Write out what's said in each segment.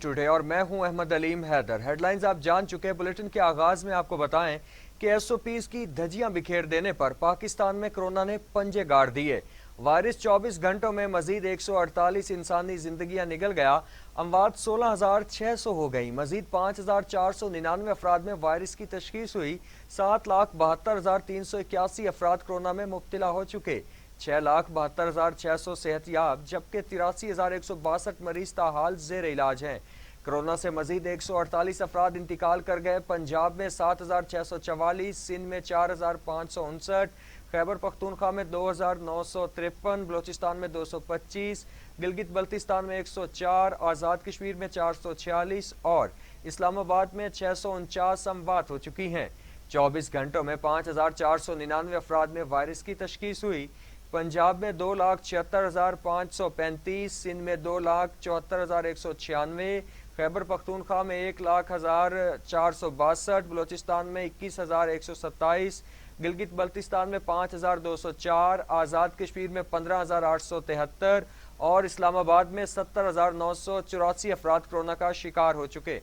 Today और मैं हूं अहमद अलीम हैदर। हेडलाइंस आप जान चुके हैं। बुलेटिन के आगाज में आपको बताएं कि एसओपीज की धज्जियां बिखेर देने पर पाकिस्तान में कोरोना ने पंजे गाड़ दिए। वायरस 24 घंटों में मजीद 148 इंसानी जिंदगियां निगल गया। अमवात 16,600 हो गई। मजीद 5,499 अफराद में वायरस की तशखीस हुई। 7,72,381 अफराद कोरोना में मुब्तला हो चुके। 6,72,600 सेहतयाब, जबकि 83,162 मरीज ताहाल जेर इलाज हैं। कोरोना से मजीद 148 अफराद इंतकाल कर गए। पंजाब में 7,644, सिंध में 4,559, खैबर पख्तूनख्वा में 2,953, बलोचिस्तान में 225, गिलगित बल्तिस्तान में 104, आज़ाद कश्मीर में 446 और इस्लामाबाद में 649 अमवात हो चुकी हैं। 24 घंटों में 5,499 अफराद में वायरस की तशखीस हुई। पंजाब में 2,76,535, सिंध में 2,74,196, खैबर पख्तूनख्वा में 1,00,462, बलोचिस्तान में 21,127, गिलगित बल्तिस्तान में 5,204, आज़ाद कश्मीर में 15,873 और इस्लामाबाद में 70,984 अफराद कोरोना का शिकार हो चुके।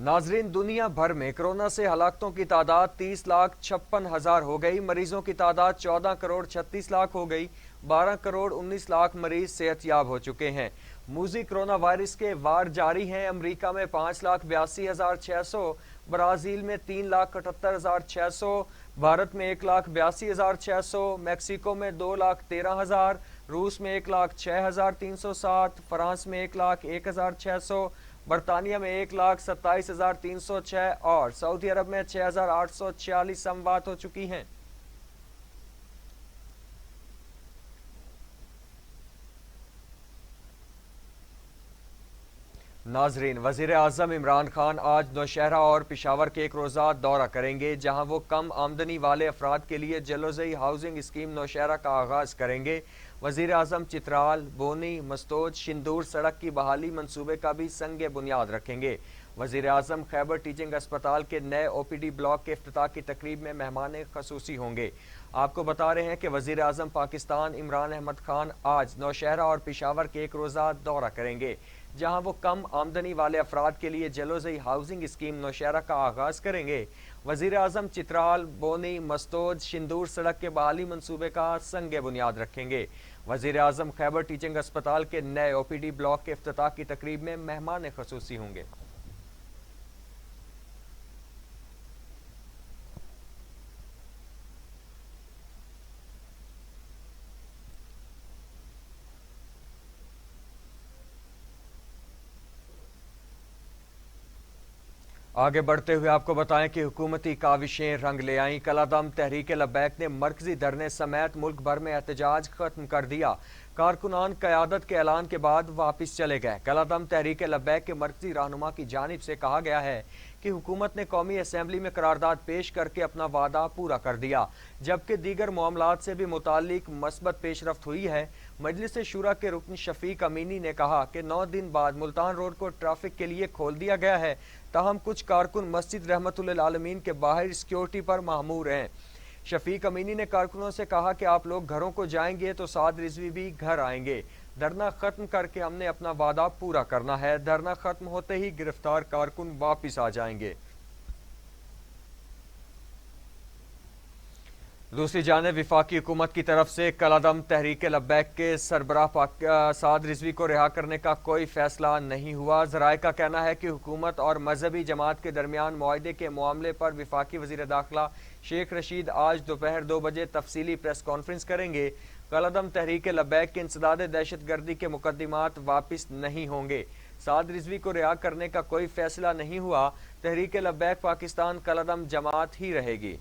नाजरीन, दुनिया भर में कोरोना से हलाकतों की तादाद 30,56,000 हो गई। मरीजों की तादाद 14,36,00,000 हो गई। 12,19,00,000 मरीज सेहतयाब हो चुके हैं। मूजी कोरोना वायरस के वार जारी हैं। अमरीका में 5,82,600, ब्राज़ील में 3,78,600, भारत में 1,82,600, मैक्सिको में 2,13,000, रूस में 1,06,307, फ्रांस में 1,01,600, बरतानिया में 1,27,306 और सऊदी अरब में 6,846 अमवात हो चुकी हैं। नाजरीन, वजीर आजम इमरान खान आज नौशहरा और पेशावर के एक रोज़ा दौरा करेंगे, जहां वो कम आमदनी वाले अफराद के लिए जलोज़ई हाउसिंग स्कीम नौशहरा का आगाज़ करेंगे। वजीर आजम चित्राल, बोनी, मस्तोज, शिंदूर सड़क की बहाली मंसूबे का भी संग बुनियाद रखेंगे। वजीर आजम खैबर टीचिंग अस्पताल के नए OPD ब्लॉक के इफ्तिताह की तकरीब में मेहमान खसूसी होंगे। आपको बता रहे हैं कि वजीर आजम पाकिस्तान इमरान अहमद खान आज नौशहरा और पेशावर के एक रोज़ा दौरा करेंगे, जहां वो कम आमदनी वाले अफराद के लिए जलोज़ई हाउसिंग स्कीम नौशहरा का आगाज़ करेंगे। वज़ीर आज़म चित्राल, बोनी, मस्तोद, शिंदूर सड़क के बहाली मंसूबे का संग बुनियाद रखेंगे। वज़ीर आज़म खैबर टीचिंग अस्पताल के नए OPD ब्लॉक के इफ्तिताह की तकरीब में मेहमान खसूसी होंगे। आगे बढ़ते हुए आपको बताएं कि हुकूमती काविशें रंग ले आईं। कलादम तहरीक लब्बैक ने मरकजी धरने समेत मुल्क भर में एहतजाज खत्म कर दिया। कारकुनान क़यादत के ऐलान के बाद वापस चले गए। कलादम तहरीक लब्बैक के मरकजी रहनुमा की जानिब से कहा गया है कि हुकूमत ने कौमी असम्बली में करारदाद पेश करके अपना वादा पूरा कर दिया, जबकि दीगर मामलात से भी मुतालिक मस्बत पेशरफ्त हुई है। मजलिस शूरा के रुकन शफीक अमीनी ने कहा कि 9 दिन बाद मुल्तान रोड को ट्रैफिक के लिए खोल दिया गया है, ताहम कुछ कारकुन मस्जिद रहमतुल्लिल आलमीन के बाहर सिक्योरिटी पर मामूर हैं। शफीक अमीनी ने कारकुनों से कहा कि आप लोग घरों को जाएंगे तो साद रिजवी भी घर आएंगे। धरना खत्म करके हमने अपना वादा पूरा करना है। धरना खत्म होते ही गिरफ्तार कारकुन वापिस आ जाएंगे। दूसरी जानिब विफाकी हुकूमत की तरफ से कलादम तहरीक लब्बैक के सरबराह साद रिजवी को रिहा करने का कोई फैसला नहीं हुआ। ज़राए का कहना है कि हुकूमत और मजहबी जमात के दरमियान मुआहदे के मामले पर विफाकी वज़ीर दाखिला शेख रशीद आज दोपहर 2 बजे तफसीली प्रेस कॉन्फ्रेंस करेंगे। कलादम तहरीक लब्बैक के इंसदाद दहशत गर्दी के मुकदमात वापिस नहीं होंगे। साद रिजवी को रिहा करने का कोई फैसला नहीं हुआ। तहरीक लब्बैक पाकिस्तान कलादम जमात ही रहेगी।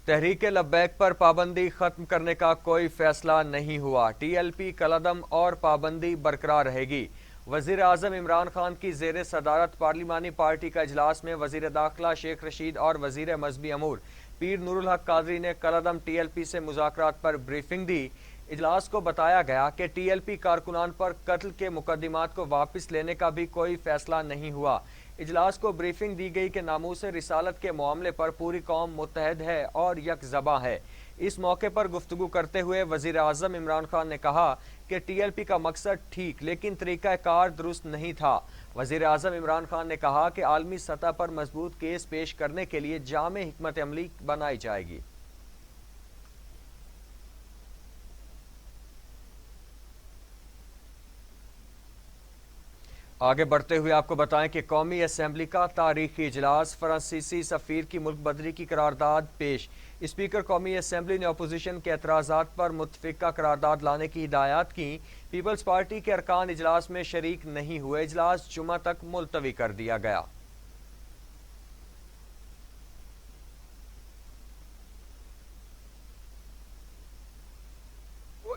तहरीक लब्बैक पर पाबंदी खत्म करने का कोई फैसला नहीं हुआ। TLP कलादम और पाबंदी बरकरार रहेगी। वजीर आजम इमरान खान की जेर सदारत पार्लिमानी पार्टी का इजलास में वजीर दाखिला शेख रशीद और वजीर मजहबी अमूर पीर नूरुल हक कादरी ने कलादम TLP से मुज़ाकरात पर ब्रीफिंग दी। इजलास को बताया गया कि TLP कारकुनान पर कत्ल के मुकदमात को वापस लेने का भी कोई फैसला नहीं हुआ। اجلاس کو بریفنگ دی گئی کہ ناموس رسالت کے معاملے پر پوری قوم متحد ہے اور یک زباں ہے۔ اس موقع پر گفتگو کرتے ہوئے وزیر اعظم عمران خان نے کہا کہ ٹی ایل پی کا مقصد ٹھیک لیکن طریقہ کار درست نہیں تھا۔ وزیر اعظم عمران خان نے کہا کہ عالمی سطح پر مضبوط کیس پیش کرنے کے لیے جامع حکمت عملی بنائی جائے گی۔ آگے بڑھتے ہوئے آپ کو بتائیں کہ قومی اسمبلی کا تاریخی اجلاس، فرانسیسی سفیر کی ملک بدری کی قرارداد پیش۔ اسپیکر قومی اسمبلی نے اپوزیشن کے اعتراضات پر متفقہ قرارداد لانے کی ہدایات کی۔ پیپلز پارٹی کے ارکان اجلاس میں شریک نہیں ہوئے۔ اجلاس جمعہ تک ملتوی کر دیا گیا۔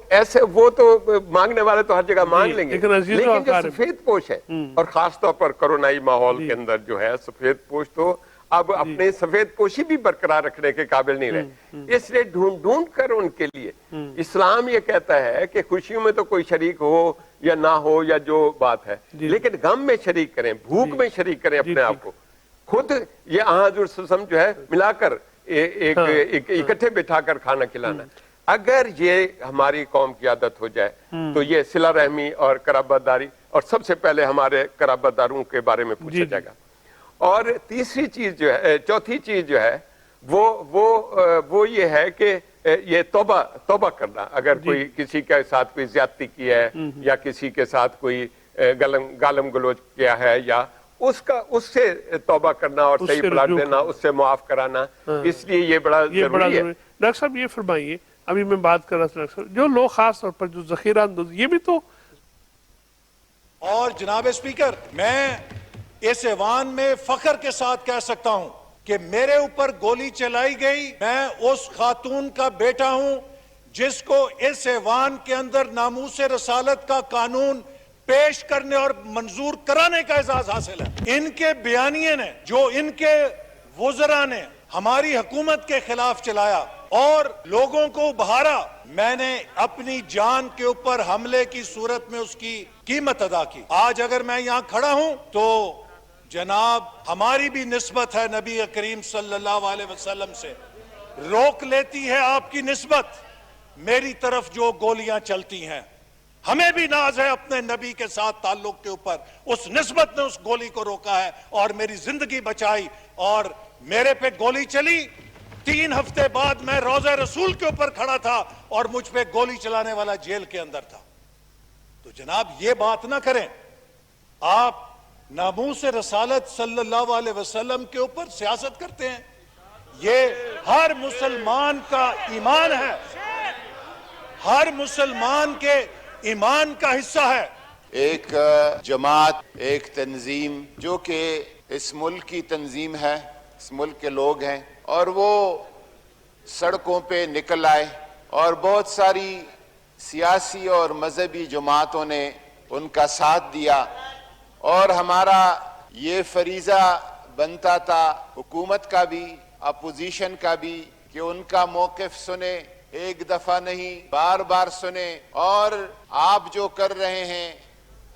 ایسے وہ تو مانگنے والے تو ہر جگہ مانگ لیں گے، لیکن جو سفید پوش ہے اور خاص طور پر کرونائی ماحول کے اندر جو ہے سفید پوش تو اب اپنے سفید پوشی بھی برقرار رکھنے کے قابل نہیں رہے، اس لیے ڈھونڈ کر ان کے لیے اسلام یہ کہتا ہے کہ خوشیوں میں تو کوئی شریک ہو یا نہ ہو یا جو بات ہے، لیکن غم میں شریک کریں، بھوک میں شریک کریں اپنے آپ کو۔ خود یہ حضور صلی اللہ علیہ وسلم جو ہے ملا کر اکٹھے بٹھا کر کھانا کھلانا، اگر یہ ہماری قوم کی عادت ہو جائے تو یہ صلہ رحمی اور قرابت داری، اور سب سے پہلے ہمارے قرابت داروں کے بارے میں پوچھا جائے گا۔ اور تیسری چیز جو ہے، چوتھی چیز جو ہے وہ یہ ہے کہ یہ توبہ کرنا، اگر کوئی کسی کے ساتھ کوئی زیادتی کی ہے یا کسی کے ساتھ کوئی گالم گلوچ کیا ہے یا اس سے توبہ کرنا اور صحیح پلٹ دینا، اس سے معاف کرانا، اس لیے یہ بڑا ضروری ہے۔ ڈاکٹر صاحب یہ فرمائیے، ابھی میں بات کر رہا تھا ڈاکٹر صاحب، جو لوگ خاص طور پر جو ذخیرہ اندوز، یہ بھی تو۔ اور جناب اسپیکر، میں اس ایوان میں فخر کے ساتھ کہہ سکتا ہوں کہ میرے اوپر گولی چلائی گئی، میں اس خاتون کا بیٹا ہوں جس کو اس ایوان کے اندر ناموس رسالت کا قانون پیش کرنے اور منظور کرانے کا اعزاز حاصل ہے۔ ان کے بیانیے نے، جو ان کے وزراء نے ہماری حکومت کے خلاف چلایا اور لوگوں کو ابھارا، میں نے اپنی جان کے اوپر حملے کی صورت میں اس کی قیمت ادا کی۔ آج اگر میں یہاں کھڑا ہوں تو جناب ہماری بھی نسبت ہے نبی کریم صلی اللہ علیہ وسلم سے، روک لیتی ہے آپ کی نسبت میری طرف جو گولیاں چلتی ہیں۔ ہمیں بھی ناز ہے اپنے نبی کے ساتھ تعلق کے اوپر، اس نسبت نے اس گولی کو روکا ہے اور میری زندگی بچائی، اور میرے پہ گولی چلی 3 ہفتے بعد میں روضہ رسول کے اوپر کھڑا تھا اور مجھ پہ گولی چلانے والا جیل کے اندر تھا۔ تو جناب یہ بات نہ کریں، آپ ناموس رسالت صلی اللہ علیہ وسلم کے اوپر سیاست کرتے ہیں، یہ ہر مسلمان کا ایمان ہے، ہر مسلمان کے ایمان کا حصہ ہے۔ ایک جماعت، ایک تنظیم جو کہ اس ملک کی تنظیم ہے، اس ملک کے لوگ ہیں، اور وہ سڑکوں پہ نکل آئے اور بہت ساری سیاسی اور مذہبی جماعتوں نے ان کا ساتھ دیا، اور ہمارا یہ فریضہ بنتا تھا حکومت کا بھی، اپوزیشن کا بھی، کہ ان کا موقف سنیں، ایک دفعہ نہیں بار بار سنیں، اور آپ جو کر رہے ہیں،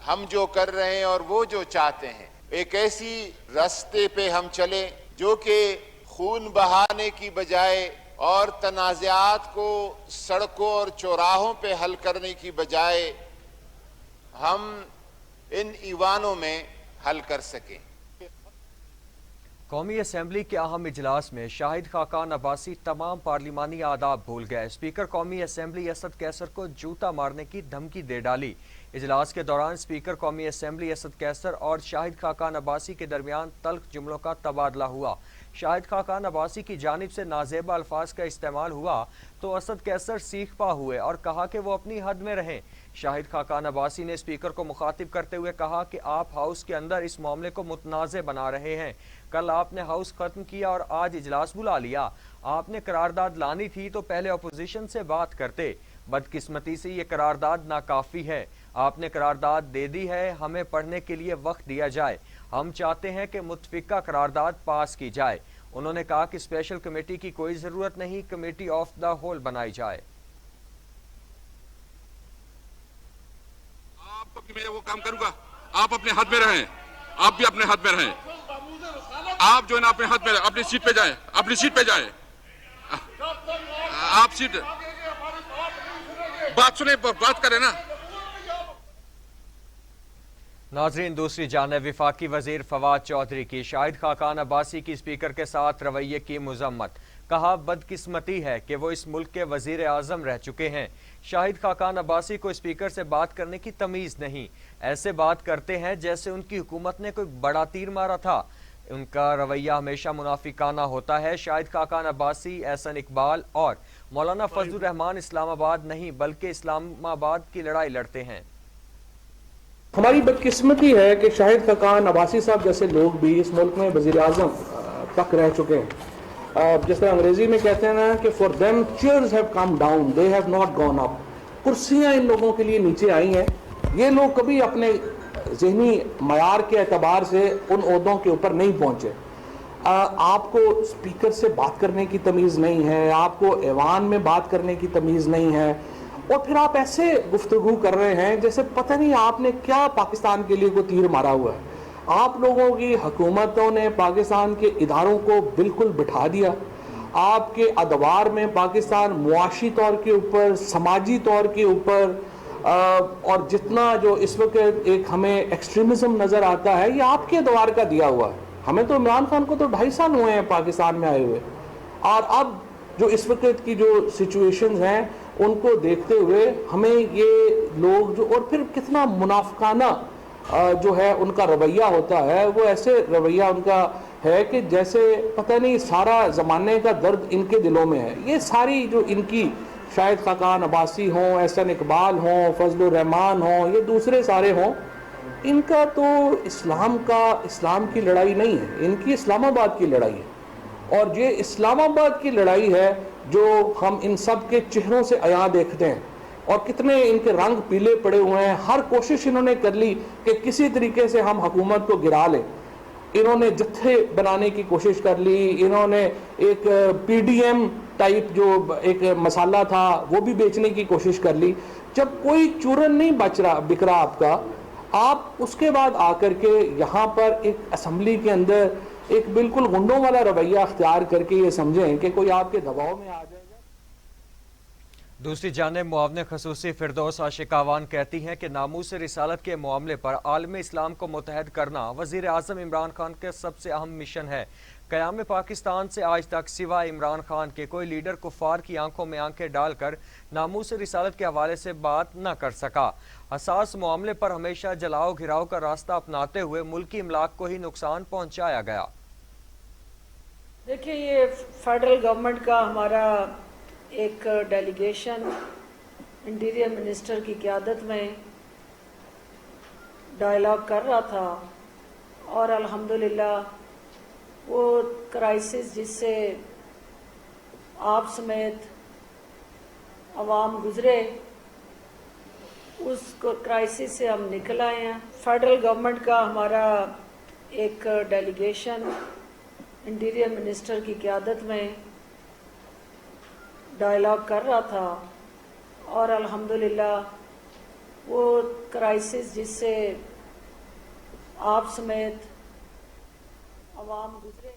ہم جو کر رہے ہیں اور وہ جو چاہتے ہیں، ایک ایسی راستے پہ ہم چلیں جو کہ خون بہانے کی بجائے اور تنازعات کو سڑکوں اور چوراہوں پہ حل کرنے کی بجائے ہم ان ایوانوں میں حل کر سکیں۔ قومی اسمبلی کے اہم اجلاس میں شاہد خاقان عباسی تمام پارلیمانی آداب بھول گئے۔ اسپیکر قومی اسمبلی اسد کیسر کو جوتا مارنے کی دھمکی دے ڈالی۔ اجلاس کے دوران اسپیکر قومی اسمبلی اسد کیسر اور شاہد خاقان عباسی کے درمیان تلخ جملوں کا تبادلہ ہوا۔ شاہد خاقان عباسی کی جانب سے نازیبا الفاظ کا استعمال ہوا تو اسد کیسر سیخ پا ہوئے اور کہا کہ وہ اپنی حد میں رہیں۔ شاہد خاقان عباسی نے اسپیکر کو مخاطب کرتے ہوئے کہا کہ آپ ہاؤس کے اندر اس معاملے کو متنازع بنا رہے ہیں۔ کل آپ نے ہاؤس ختم کیا اور آج اجلاس بلا لیا۔ آپ نے قرارداد لانی تھی تو پہلے اپوزیشن سے بات کرتے۔ بدقسمتی سے یہ قرارداد ناکافی ہے۔ آپ نے قرارداد دے دی ہے، ہمیں پڑھنے کے لیے وقت دیا جائے۔ ہم چاہتے ہیں کہ متفقہ قرارداد پاس کی جائے۔ انہوں نے کہا کہ اسپیشل کمیٹی کی کوئی ضرورت نہیں، کمیٹی آف دا ہول بنائی جائے۔ آپ کو بھی میں وہ کام کروں گا، آپ اپنے حد میں رہیں، آپ بھی اپنے حد میں رہیں۔ आप जो है ना अपने हाथ में अपनी सीट पे जाएं, अपनी सीट पे जाएं। आप सीट बात सुने, बात करें ना। नाजरीन, दूसरी जानिब वफाकी वजीर फवाद चौधरी की शाहिद खाकान अब्बासी की स्पीकर के साथ रवैये की मजम्मत। कहा, बदकिस्मती है कि वो इस मुल्क के वजीर आजम रह चुके हैं। शाहिद खाकान अब्बासी को स्पीकर से बात करने की तमीज़ नहीं, ऐसे बात करते हैं जैसे उनकी हुकूमत ने कोई बड़ा तीर मारा था। उनका रवैया हमेशा मुनाफिकाना होता है। शाहिद खाकान अब्बासी, एहसन इकबाल और मौलाना फजलुर रहमान इस्लामाबाद नहीं बल्कि इस्लामाबाद की लड़ाई लड़ते हैं। हमारी बदकिस्मती है कि शाहिद खाकान अब्बासी साहब जैसे लोग भी इस मुल्क में वज़ीर आज़म तक रह चुके हैं। जिस तरह अंग्रेजी में कहते हैं ना कि for them chairs have come down, they have not gone up. कुर्सियां इन लोगों के लिए नीचे आई हैं। ये लोग कभी अपने ज़हनी मयार के एतबार से उन ओहदों के ऊपर नहीं पहुंचे। आपको स्पीकर से बात करने की तमीज़ नहीं है, आपको ऐवान में बात करने की तमीज़ नहीं है, और फिर आप ऐसे गुफ्तगू कर रहे हैं जैसे पता नहीं आपने क्या पाकिस्तान के लिए कोई तीर मारा हुआ है। आप लोगों की हुकूमतों ने पाकिस्तान के इदारों को बिल्कुल बिठा दिया। आपके अदवार में पाकिस्तान मुआशी तौर के ऊपर, समाजी तौर के ऊपर, और जितना जो इस वक्त एक हमें एक्सट्रीमिज्म नज़र आता है, ये आपके अदवार का दिया हुआ है। हमें तो इमरान खान को तो 2.5 साल हुए हैं पाकिस्तान में आए हुए, और अब जो इस वक्त की जो सिचुएशंस हैं उनको देखते हुए हमें ये लोग जो, और फिर कितना मुनाफिकाना जो है उनका रवैया होता है, वो ऐसे रवैया उनका है कि जैसे पता नहीं सारा ज़माने का दर्द इनके दिलों में है। ये सारी जो इनकी शाहिद खाकान अब्बासी हों, एहसन इकबाल हों, फजलुर रहमान हों, ये दूसरे सारे हों, इनका तो इस्लाम की लड़ाई नहीं है, इनकी इस्लामाबाद की लड़ाई है। और ये इस्लामाबाद की लड़ाई है जो हम इन सब के चेहरों से आया देखते हैं, और कितने इनके रंग पीले पड़े हुए हैं। हर कोशिश इन्होंने कर ली कि किसी तरीके से हम हुकूमत को गिरा लें। इन्होंने जत्थे बनाने की कोशिश कर ली, इन्होंने एक PDM टाइप जो एक मसाला था वो भी बेचने की कोशिश कर ली। जब कोई चूरन नहीं बिक रहा आपका, आप उसके बाद आकर के यहाँ पर एक असम्बली के अंदर एक बिल्कुल गुंडों वाला रवैया अख्तियार करके ये समझें कि कोई आपके दबाव में आ जाएगा। दूसरी जानिब मुआवने खसूसी फिरदौस आशिकावान कहती हैं कि नामूस रिसालत के मामले पर आलम इस्लाम को मुतहद करना वज़ीर आज़म इमरान खान का सबसे अहम मिशन है। क़याम पाकिस्तान से आज तक सिवाय इमरान खान के कोई लीडर कुफ़ार की आंखों में आंखें डालकर नामूस रिसालत के हवाले से बात न कर सका। हसास मामले पर हमेशा जलाओ घिराव का रास्ता अपनाते हुए मुल्की इमलाक को ही नुकसान पहुँचाया गया। देखिए, ये फेडरल गवर्नमेंट का हमारा एक डेलीगेशन इंटीरियर मिनिस्टर की क़यादत में डायलॉग कर रहा था, और अल्हम्दुलिल्लाह वो क्राइसिस जिससे आप समेत अवाम गुजरे, उस क्राइसिस से हम निकल आए हैं। फेडरल गवर्नमेंट का हमारा एक डेलीगेशन इंटीरियर मिनिस्टर की क़यादत में डायलॉग कर रहा था, और अल्हम्दुलिल्लाह वो क्राइसिस जिससे आप समेत अवाम गुजरे।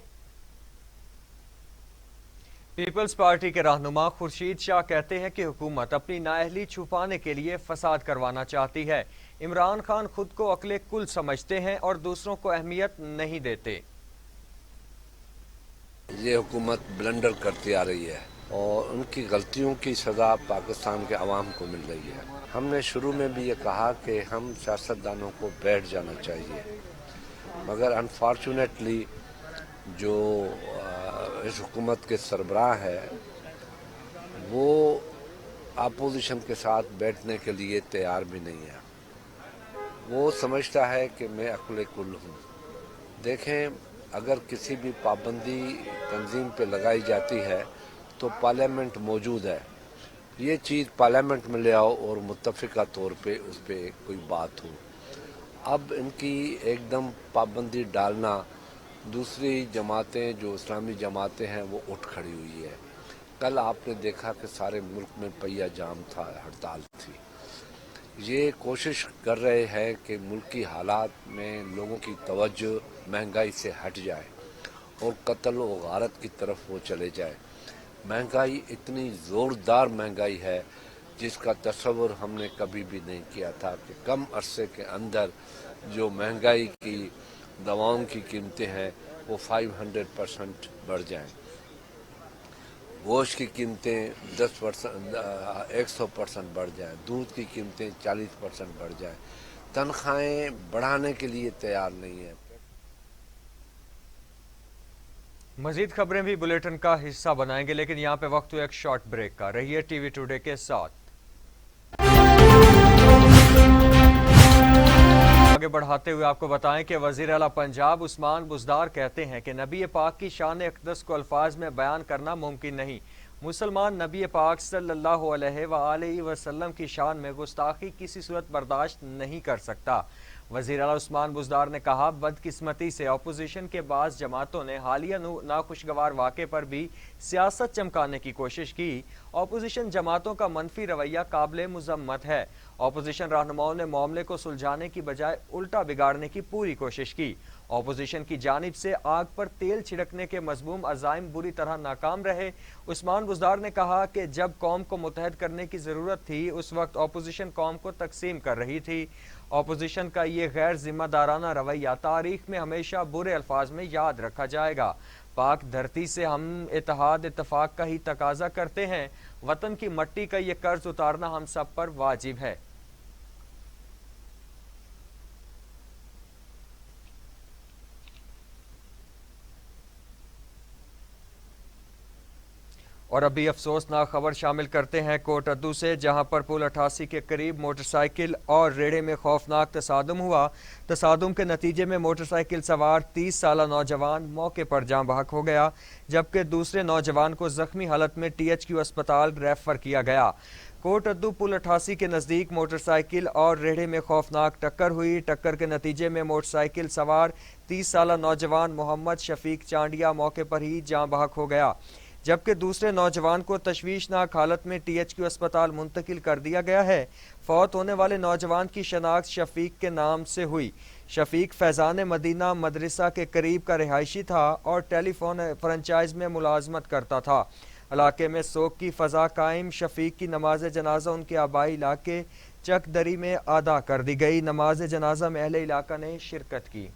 पीपल्स पार्टी के रहनुमा खुर्शीद शाह कहते हैं कि हुकूमत अपनी नाअहली छुपाने के लिए फसाद करवाना चाहती है। इमरान खान खुद को अक्ले कुल समझते हैं और दूसरों को अहमियत नहीं देते। ये हुकूमत ब्लंडर करती आ रही है और उनकी गलतियों की सज़ा पाकिस्तान के अवाम को मिल रही है। हमने शुरू में भी ये कहा कि हम सियासतदानों को बैठ जाना चाहिए, मगर अनफॉर्चुनेटली जो इस हुकूमत के सरबराह है वो अपोजिशन के साथ बैठने के लिए तैयार भी नहीं है। वो समझता है कि मैं अक्ल कुल हूँ। देखें, अगर किसी भी पाबंदी तंजीम पे लगाई जाती है तो पार्लियामेंट मौजूद है, ये चीज़ पार्लियामेंट में ले आओ और मुत्तफ़िका तौर पे उस पर कोई बात हो। अब इनकी एकदम पाबंदी डालना, दूसरी जमातें जो इस्लामी जमातें हैं वो उठ खड़ी हुई है। कल आपने देखा कि सारे मुल्क में पहिया जाम था, हड़ताल थी। ये कोशिश कर रहे हैं कि मुल्की हालात में लोगों की तवज्जो महंगाई से हट जाए और कत्ल व गारत की तरफ वो चले जाए। महंगाई इतनी ज़ोरदार महंगाई है जिसका तस्वुर हमने कभी भी नहीं किया था कि कम अरसे के अंदर जो महंगाई की दवाओं की कीमतें हैं वो 500% बढ़ जाएं। गोश्त की कीमतें 100% बढ़ जाएं, दूध की कीमतें 40% बढ़ जाएं, तनख्वाहें बढ़ाने के लिए तैयार नहीं है। मजीद खबरें भी बुलेटिन का हिस्सा बनाएंगे, लेकिन यहाँ पे वक्त हुआ एक शॉर्ट ब्रेक का। रहिए टीवी टुडे के साथ। आगे बढ़ाते हुए आपको बताएं कि वजीर आला पंजाब उस्मान बुज़दार कहते हैं कि नबी पाक की शान अक़दस को अल्फाज में बयान करना मुमकिन नहीं। मुसलमान नबी पाक सल्लल्लाहु अलैहि वसल्लम की शान में गुस्ताखी किसी सूरत बर्दाश्त नहीं कर सकता। वज़ीर आला उस्मान बुज़दार ने कहा, बदकिस्मती से अपोजिशन के बाज़ जमातों ने हालिया नाखुशगवार वाक़े पर भी सियासत चमकाने की कोशिश की। अपोजिशन जमातों का मनफी रवैया काबिल मुज़म्मत है। अपोजिशन रहनुमाओं ने मामले को सुलझाने की बजाय उल्टा बिगाड़ने की पूरी कोशिश की। अपोजिशन की जानिब से आग पर तेल छिड़कने के मज़मूम अज़ाइम बुरी तरह नाकाम रहे। उस्मान बुज़दार ने कहा कि जब कौम को मुत्तहद करने की ज़रूरत थी उस वक्त अपोजिशन कौम को तकसीम कर रही थी। अपोजिशन का ये गैर जिम्मेदाराना रवैया तारीख में हमेशा बुरे अल्फाज में याद रखा जाएगा। पाक धरती से हम इत्तेहाद इत्तफाक का ही तकाजा करते हैं। वतन की मट्टी का ये कर्ज उतारना हम सब पर वाजिब है। और अभी अफसोसनाक खबर शामिल करते हैं कोटअद्दू से, जहां पर पुल 88 के करीब मोटरसाइकिल और रेड़े में खौफनाक तसादुम हुआ। तसादुम के नतीजे में मोटरसाइकिल सवार 30 साला नौजवान मौके पर जाँ बहक हो गया, जबकि दूसरे नौजवान को जख्मी हालत में THQ अस्पताल रेफर किया गया। कोटअद्दू पुल 88 के नज़दीक मोटरसाइकिल और रेड़े में खौफनाक टक्कर हुई। टक्कर के नतीजे में मोटरसाइकिल सवार 30 साला नौजवान मोहम्मद शफीक चांडिया मौके पर ही जाँ बहक हो गया, जबकि दूसरे नौजवान को तशवीशनाक हालत में THQ अस्पताल मुंतकिल कर दिया गया है। फौत होने वाले नौजवान की शनाख्त शफीक के नाम से हुई। शफीक फैज़ान मदीना मदरसा के करीब का रिहायशी था और टेलीफोन फ्रेंचाइज में मुलाजमत करता था। इलाके में सोग की फ़ज़ा कायम। शफीक की नमाज जनाजा उनके आबाई इलाके चकदरी में अदा कर दी गई। नमाज जनाजा में अहले इलाका ने शिरकत की।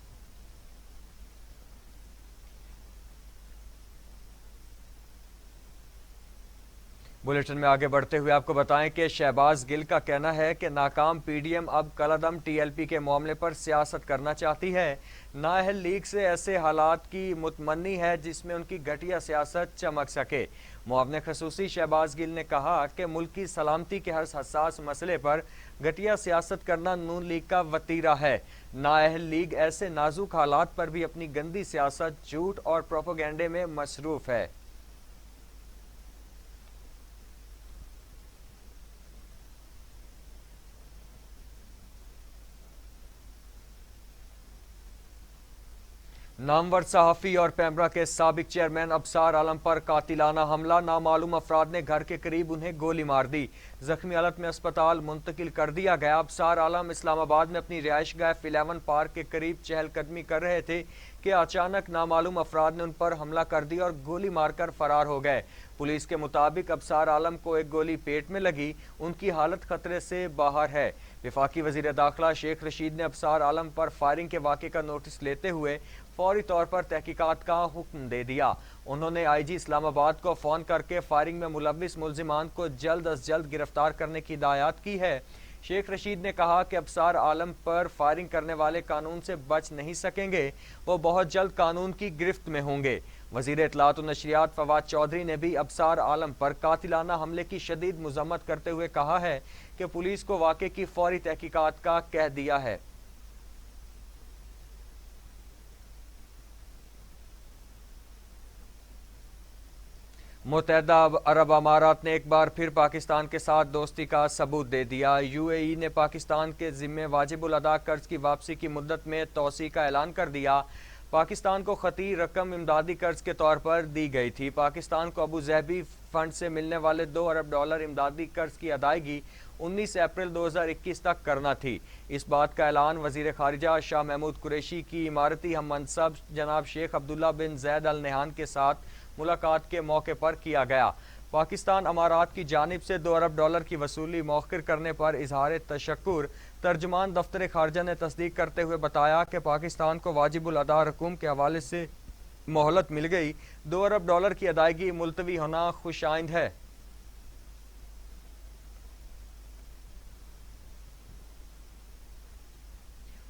बुलेटिन में आगे बढ़ते हुए आपको बताएं कि शहबाज गिल का कहना है कि नाकाम PDM अब कलअदम TLP के मामले पर सियासत करना चाहती है। नाअहल लीग से ऐसे हालात की मुतमन्नी है जिसमें उनकी घटिया सियासत चमक सके। मुआवने खसूसी शहबाज गिल ने कहा कि मुल्क की सलामती के हर हसास मसले पर घटिया सियासत करना नून लीग का वतीरा है। नाअहल लीग ऐसे नाजुक हालात पर भी अपनी गंदी सियासत, झूठ और प्रोपेगेंडे में मसरूफ है। नामवर सहाफ़ी और पैमरा के साबिक चेयरमैन अबसार आलम पर कातिलाना हमला। नामालूम अफराद ने घर के करीब उन्हें गोली मार दी। जख्मी हालत में अस्पताल मुंतकिल कर दिया गया। अबसार आलम इस्लामाबाद में अपनी रिहाइश गाह फिलेवन पार्क के करीब चहलकदमी कर रहे थे कि अचानक नामालूम अफराद ने उन पर हमला कर दिया और गोली मारकर फरार हो गए। पुलिस के मुताबिक अबसार आलम को एक गोली पेट में लगी। उनकी हालत खतरे से बाहर है। वफाकी वजीर दाखिला शेख रशीद ने अबसार आलम पर फायरिंग के वाक़े का नोटिस लेते हुए फौरी तौर पर तहकीकात का हुक्म दे दिया। उन्होंने IG इस्लामाबाद को फ़ोन करके फायरिंग में मुलव्विस मुल्जिमान को जल्द अज जल्द गिरफ्तार करने की हिदायत की है। शेख रशीद ने कहा कि अबसार आलम पर फायरिंग करने वाले कानून से बच नहीं सकेंगे, वो बहुत जल्द कानून की गिरफ्त में होंगे। वज़ीर इत्तलात और नशरियात फवाद चौधरी ने भी अबसार आलम पर कातिलाना हमले की शदीद मज़म्मत करते हुए कहा है कि पुलिस को वाक़े की फौरी तहकीकात का कह दिया है। मुत्तहदा अरब अमारात ने एक बार फिर पाकिस्तान के साथ दोस्ती का सबूत दे दिया। UAE ने पाकिस्तान के ज़िम्मे वाजिबुल अदा कर्ज की वापसी की मुद्दत में तोसी का ऐलान कर दिया। पाकिस्तान को खती रकम इमदादी कर्ज के तौर पर दी गई थी। पाकिस्तान को अबू ज़हबी फंड से मिलने वाले $2 अरब इमदादी कर्ज की अदायगी 19 अप्रैल 2021 तक करना थी। इस बात का ऐलान वज़ीर ख़ारिजा शाह महमूद कुरैशी की इमारती हम मनसब जनाब शेख अब्दुल्ला बिन ज़ैद अल नहयान के साथ मुलाकात के मौके पर किया गया। पाकिस्तान अमारात की जानिब से $2 अरब की वसूली मौखिर करने पर इजहार तशक्कुर तर्जुमान दफ्तर ख़ारिजा ने तस्दीक करते हुए बताया कि पाकिस्तान को वाजिबुल अदा रकूम के हवाले से मोहलत मिल गई। $2 अरब की अदायगी मुलतवी होना खुशाइंद है।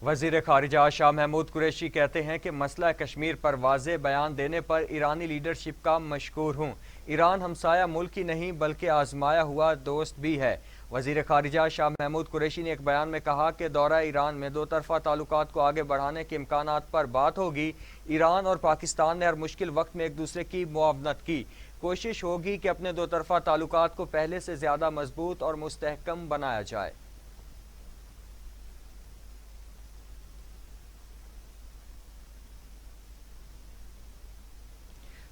वज़ीर ख़ारिजा शाह महमूद कुरैशी कहते हैं कि मसला कश्मीर पर वाज़ेह बयान देने पर ईरानी लीडरशिप का मशकूर हूँ। ईरान हमसाया मुल्क ही नहीं बल्कि आजमाया हुआ दोस्त भी है। वज़ीर ख़ारिजा शाह महमूद कुरैशी ने एक बयान में कहा कि दौरा ईरान में दो तरफ़ा ताल्लुकात को आगे बढ़ाने के इम्कानात पर बात होगी। ईरान और पाकिस्तान ने हर मुश्किल वक्त में एक दूसरे की मुआवनत की। कोशिश होगी कि अपने दो तरफ़ा ताल्लुकात को पहले से ज़्यादा मजबूत और मुस्तहकम बनाया जाए।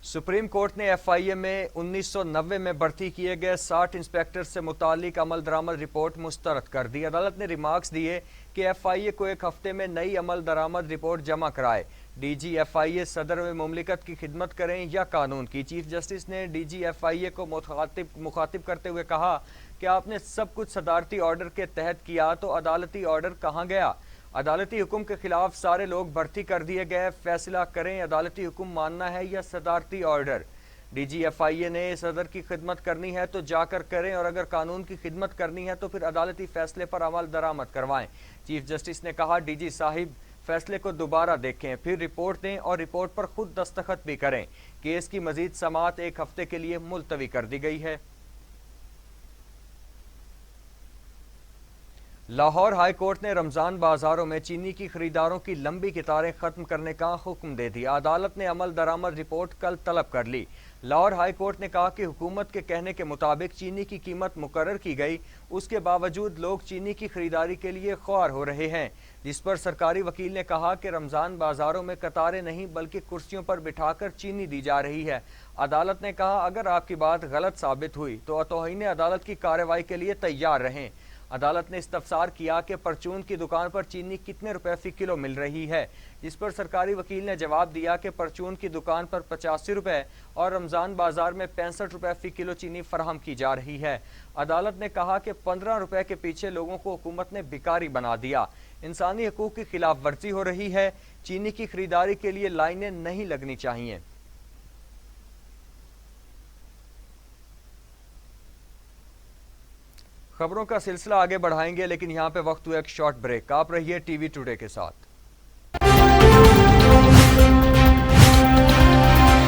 सुप्रीम कोर्ट ने FIA में 1990 में भर्ती किए गए 60 इंस्पेक्टर से मुतालिक अमल दरामद रिपोर्ट मुस्तरद कर दी। अदालत ने रिमार्क्स दिए कि FIA को एक हफ्ते में नई अमल दरामद रिपोर्ट जमा कराए। DG FIA सदर मुमलिकत की खिदमत करें या कानून की। चीफ जस्टिस ने DG FIA को मुखातिब करते हुए कहा कि आपने सब कुछ सदारती ऑर्डर के तहत किया तो अदालती ऑर्डर कहाँ गया? अदालती हुक्म के खिलाफ सारे लोग भर्ती कर दिए गए। फैसला करें अदालती हुक्म मानना है या सदारती ऑर्डर। DG FIA ने सदर की खिदमत करनी है तो जाकर करें और अगर कानून की खिदमत करनी है तो फिर अदालती फैसले पर अमल दरामद करवाएं। चीफ जस्टिस ने कहा DG साहिब फैसले को दोबारा देखें, फिर रिपोर्ट दें और रिपोर्ट पर खुद दस्तखत भी करें। केस की मजीद समाअत एक हफ्ते के लिए मुलतवी कर दी गई है। लाहौर हाई कोर्ट ने रमज़ान बाजारों में चीनी की खरीदारों की लंबी कतारें खत्म करने का हुक्म दे दिया। अदालत ने अमल दरामद रिपोर्ट कल तलब कर ली। लाहौर हाई कोर्ट ने कहा कि हुकूमत के कहने के मुताबिक चीनी की कीमत मुकर्रर की गई, उसके बावजूद लोग चीनी की खरीदारी के लिए ख्वार हो रहे हैं, जिस पर सरकारी वकील ने कहा कि रमज़ान बाजारों में कतारें नहीं बल्कि कुर्सियों पर बिठाकर चीनी दी जा रही है। अदालत ने कहा अगर आपकी बात गलत साबित हुई तो तौहीन अदालत की कार्रवाई के लिए तैयार रहें। अदालत ने इस्तफसार किया कि परचून की दुकान पर चीनी कितने रुपए फी किलो मिल रही है, जिस पर सरकारी वकील ने जवाब दिया कि परचून की दुकान पर 85 रुपए और रमज़ान बाजार में 65 रुपए फी किलो चीनी फराहम की जा रही है। अदालत ने कहा कि 15 रुपए के पीछे लोगों को हुकूमत ने भिखारी बना दिया। इंसानी हकूक की खिलाफ वर्जी हो रही है। चीनी की खरीदारी के लिए लाइनें नहीं लगनी चाहिए। खबरों का सिलसिला आगे बढ़ाएंगे, लेकिन यहाँ पे वक्त हुआ एक शॉर्ट ब्रेक। आप रहिए टीवी टुडे के साथ।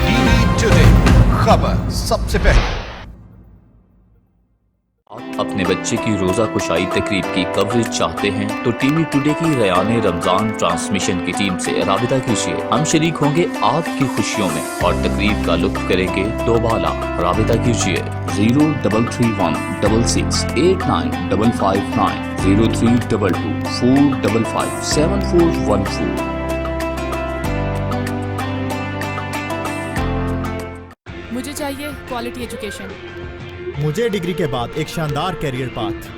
टीवी टुडे, खबर सबसे पहले। अपने बच्चे की रोजा कुशाई तकरीब की कवरेज चाहते हैं तो टीवी टुडे की रयाने रमजान ट्रांसमिशन की टीम से राबिता कीजिए। हम शरीक होंगे आपकी खुशियों में और तकरीब का लुत्फ करेंगे दोबाला। राबिता कीजिए 0331668959 0322455414। मुझे चाहिए क्वालिटी एजुकेशन। मुझे डिग्री के बाद एक शानदार करियर पाथ।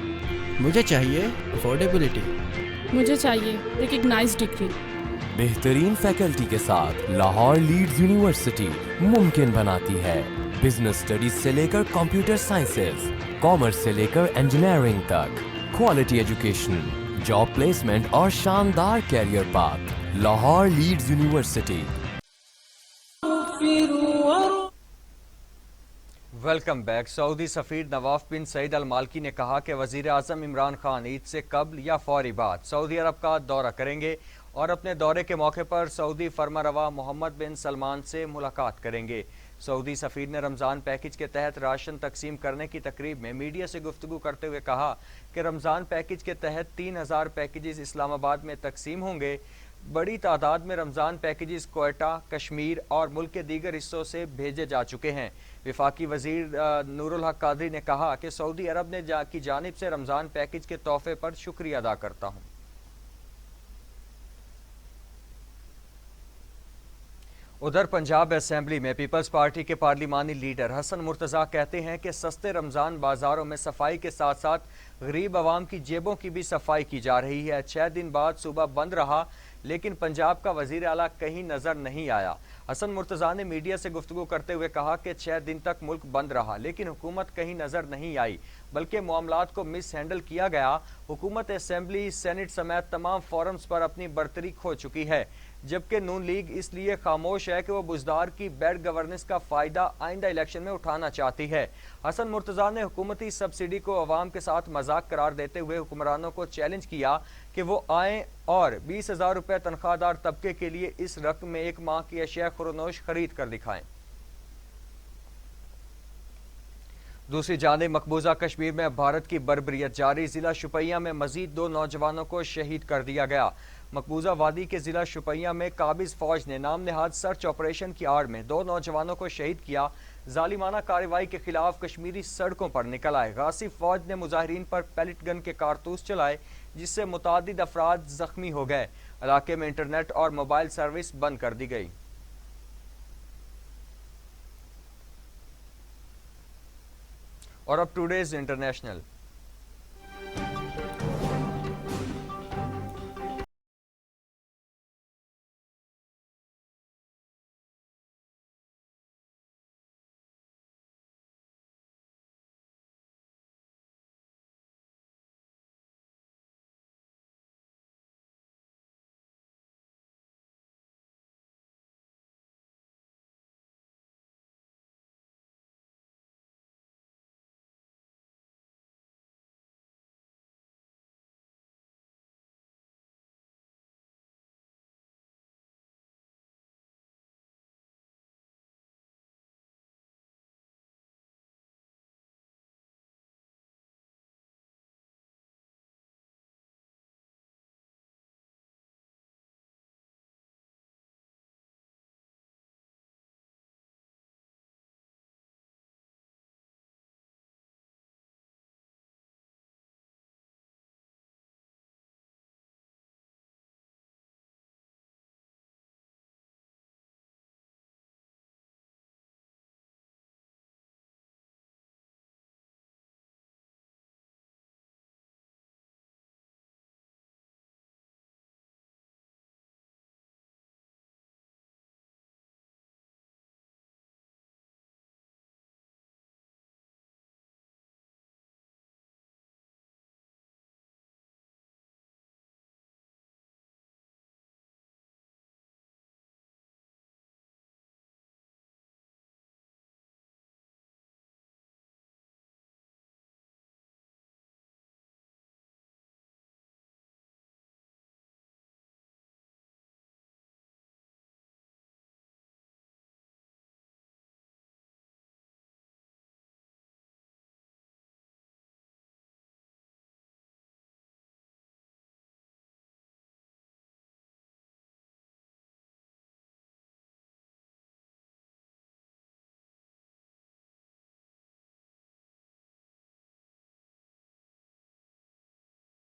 मुझे चाहिए अफोर्डेबिलिटी। मुझे चाहिए रिकग्नाइज्ड डिग्री। बेहतरीन फैकल्टी के साथ लाहौर लीड्स यूनिवर्सिटी मुमकिन बनाती है बिजनेस स्टडीज से लेकर कंप्यूटर साइंसेज, कॉमर्स से लेकर इंजीनियरिंग तक। क्वालिटी एजुकेशन, जॉब प्लेसमेंट और शानदार career path. Lahore Leeds university. Welcome back. Saudi सफीर Nawaf bin Saeed al Malki ने कहा कि वजीर आजम इमरान खान ईद से कबल या फौरी बाद सऊदी अरब का दौरा करेंगे और अपने दौरे के मौके पर सऊदी फरमारवा मोहम्मद बिन सलमान से मुलाकात करेंगे। सऊदी सफीर ने रमज़ान पैकेज के तहत राशन तकसीम करने की तकरीब में मीडिया से गुफ्तगू करते हुए कहा कि रमज़ान पैकेज के तहत 3000 पैकेजेस इस्लामाबाद में तकसीम होंगे। बड़ी तादाद में रमज़ान पैकेजेस कोयटा, कश्मीर और मुल्क के दीगर हिस्सों से भेजे जा चुके हैं। वफाकी वजीर नूरुल हक कादरी ने कहा कि सऊदी अरब ने की जानिब से रमज़ान पैकेज के तोहफे पर शुक्रिया अदा करता हूँ। उधर पंजाब असेंबली में पीपल्स पार्टी के पार्लिमानी लीडर हसन मुर्तज़ा कहते हैं कि सस्ते रमज़ान बाज़ारों में सफाई के साथ साथ गरीब आवाम की जेबों की भी सफाई की जा रही है। 6 दिन बाद सूबा बंद रहा लेकिन पंजाब का वज़ीर आला कहीं नज़र नहीं आया। हसन मुर्तज़ा ने मीडिया से गुफ्तगू करते हुए कहा कि 6 दिन तक मुल्क बंद रहा लेकिन हुकूमत कहीं नज़र नहीं आई बल्कि मामलात को मिस हैंडल किया गया। हुकूमत असेंबली सेनेट समेत तमाम फोरम्स पर अपनी बर्तरी खो चुकी है जबकि नून लीग इसलिए खामोश है कि वो बुज़दार की बैड गवर्नेंस का फ़ायदा आइंदा इलेक्शन में उठाना चाहती है। हसन मुर्तज़ा ने हुकूमती सब्सिडी को अवाम के साथ मजाक करार देते हुए हुक्मरानों को चैलेंज किया कि वो आएँ और 20,000 रुपये तनख्वाहदार तबके के लिए इस रकम में एक माह की अशिया खुरनोश खरीद कर दिखाएं। दूसरी जानिब मकबूजा कश्मीर में भारत की बर्बरियत जारी। जिला शुपैया में मजीद 2 नौजवानों को शहीद कर दिया गया। मकबूजा वादी के जिला शुपैया में काबिज फौज ने नाम नहाद सर्च ऑपरेशन की आड़ में 2 नौजवानों को शहीद किया। जालिमाना कार्रवाई के खिलाफ कश्मीरी सड़कों पर निकल आए। गासी फौज ने मुजाहिरीन पर पैलेट गन के कारतूस चलाए जिससे मुतादिद अफराद जख्मी हो गए। इलाके में इंटरनेट और मोबाइल सर्विस बंद कर दी गई। और अब टुडेज इंटरनेशनल।